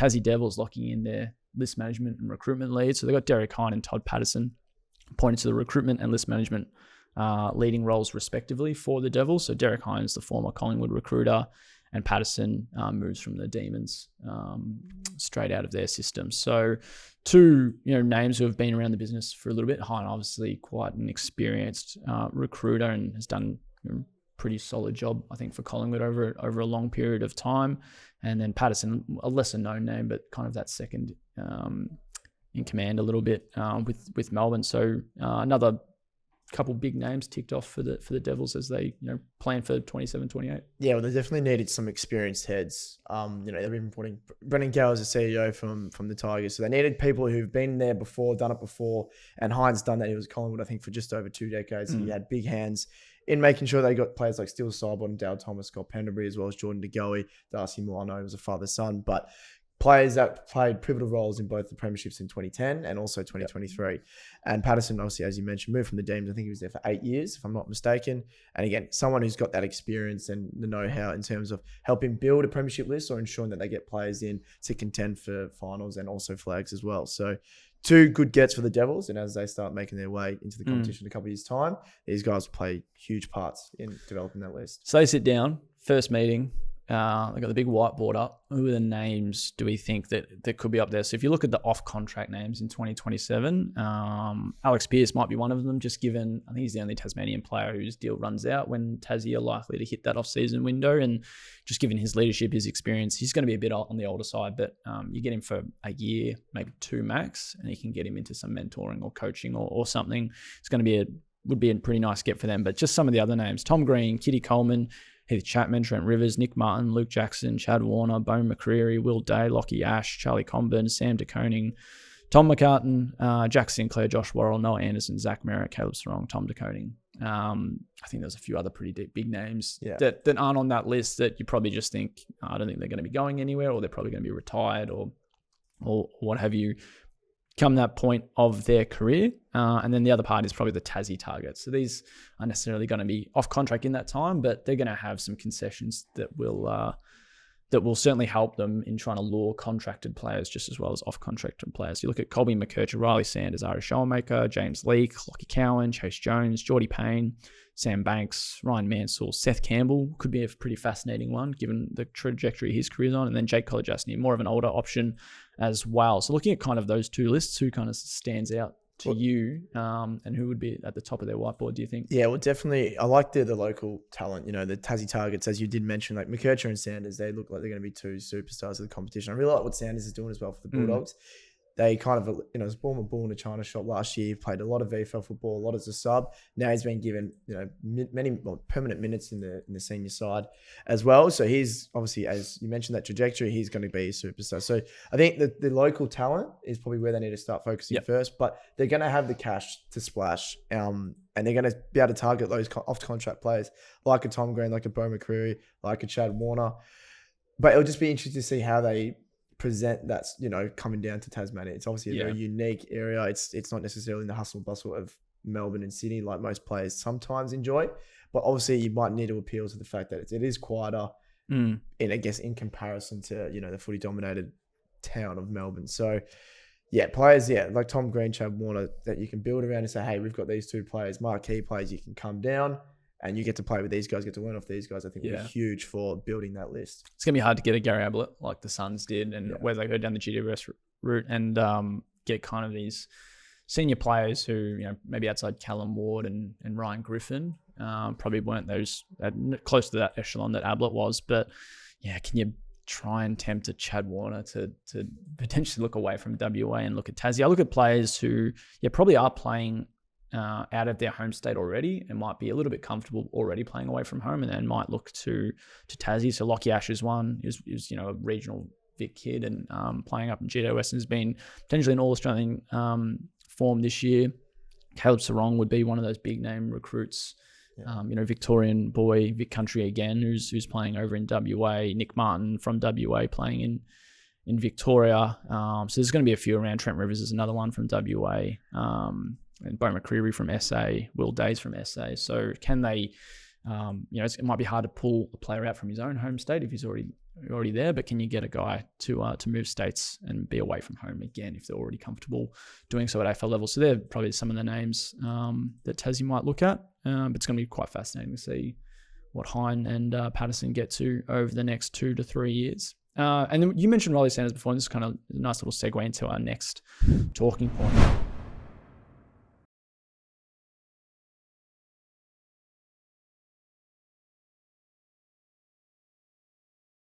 Tassie Devils locking in their list management and recruitment lead. So they've got Derek Hine and Todd Patterson appointed to the recruitment and list management leading roles respectively for the Devils. So Derek Hine is the former Collingwood recruiter, and Patterson moves from the Demons straight out of their system. So two names who have been around the business for a little bit. Hine obviously quite an experienced recruiter and has done pretty solid job, I think, for Collingwood over a long period of time. And then Patterson, a lesser known name, but kind of that second in command a little bit with Melbourne. So another couple big names ticked off for the Devils as they plan for 27-28. Yeah, well, they definitely needed some experienced heads. They've been putting Brendan Gale as a CEO from the Tigers, so they needed people who've been there before, done it before. And Hines done that. He was Collingwood, I think, for just over 2 decades. He had big hands in making sure they got players like Steele Sidebottom, Dale Thomas, Scott Pendlebury, as well as Jordan DeGoey, Darcy Moore. I know he was a father-son, but players that played pivotal roles in both the premierships in 2010 and also 2023. Yep. And Patterson, obviously, as you mentioned, moved from the Demons. I think he was there for 8 years, if I'm not mistaken. And again, someone who's got that experience and the know-how in terms of helping build a premiership list or ensuring that they get players in to contend for finals and also flags as well. So 2 good gets for the Devils. And as they start making their way into the competition in a couple of years' time, these guys play huge parts in developing that list. So they sit down, first meeting. They've got the big whiteboard up. Who are the names do we think that could be up there? So if you look at the off-contract names in 2027, Alex Pearce might be one of them, just given, I think he's the only Tasmanian player whose deal runs out when Tassie are likely to hit that off-season window. And just given his leadership, his experience, he's going to be a bit on the older side, but you get him for a year, maybe 2 max, and you can get him into some mentoring or coaching or something. It's going to would be a pretty nice get for them. But just some of the other names: Tom Green, Kitty Coleman, Heath Chapman, Trent Rivers, Nick Martin, Luke Jackson, Chad Warner, Bone McCreary, Will Day, Lockie Ash, Charlie Comben, Sam DeConing, Tom McCartan, Jack Sinclair, Josh Worrell, Noah Anderson, Zach Merritt, Caleb Sarong, Tom DeConing. I think there's a few other pretty big names that aren't on that list that you probably just think, I don't think they're going to be going anywhere, or they're probably going to be retired or what have you, come that point of their career. And then the other part is probably the Tassie targets. So these aren't necessarily going to be off contract in that time, but they're going to have some concessions that will certainly help them in trying to lure contracted players just as well as off-contracted players. You look at Colby McKercher, Riley Sanders, Ari Schoenmaker, James Leake, Lockie Cowan, Chase Jones, Geordie Payne, Sam Banks, Ryan Mansell, Seth Campbell could be a pretty fascinating one given the trajectory his career's on, and then Jake Kolodjasny, more of an older option as well. So looking at kind of those 2 lists, who kind of stands out to you, and who would be at the top of their whiteboard, do you think? Yeah, well, definitely. I like the local talent, the Tassie targets, as you did mention, like McKercher and Sanders. They look like they're going to be 2 superstars of the competition. I really like what Sanders is doing as well for the Bulldogs. They kind of, was born a bull in a china shop last year. He played a lot of VFL football, a lot as a sub. Now he's been given, many permanent minutes in the senior side as well. So he's obviously, as you mentioned, that trajectory, he's going to be a superstar. So I think that the local talent is probably where they need to start focusing first, but they're going to have the cash to splash. And they're going to be able to target those off-contract players like a Tom Green, like a Bo McCreary, like a Chad Warner. But it'll just be interesting to see how they present that's coming down to Tasmania. It's obviously a very unique area. It's not necessarily in the hustle bustle of Melbourne and Sydney like most players sometimes enjoy, but obviously you might need to appeal to the fact that it is quieter in comparison to the footy dominated town of Melbourne. So players like Tom Green, Chad Warner, that you can build around and say, hey, we've got these 2 players, marquee players, you can come down and you get to play with these guys, get to learn off these guys. I think will be huge for building that list. It's going to be hard to get a Gary Ablett like the Suns did, and where they go down the GWS route and get kind of these senior players who, maybe outside Callum Ward and Ryan Griffin, probably weren't those close to that echelon that Ablett was. But can you try and tempt a Chad Warner to potentially look away from WA and look at Tassie? I look at players who probably are playing out of their home state already and might be a little bit comfortable already playing away from home, and then might look to Tassie. So Lockie Ash is one, is a regional Vic kid and playing up in GWS and has been potentially an All-Australian form this year. Caleb Sarong would be one of those big name recruits. Victorian boy, Vic country again, who's playing over in WA. Nick Martin from WA playing in Victoria. So there's going to be a few around. Trent Rivers is another one from WA. And Bo McCreary from SA, Will Days from SA. So can they, it might be hard to pull a player out from his own home state if he's already you're already there, but can you get a guy to move states and be away from home again if they're already comfortable doing so at AFL level? So they're probably some of the names that Tassie might look at. But it's going to be quite fascinating to see what Hine and Patterson get to over the next 2 to 3 years. And then you mentioned Riley Sanders before, and this is kind of a nice little segue into our next talking point.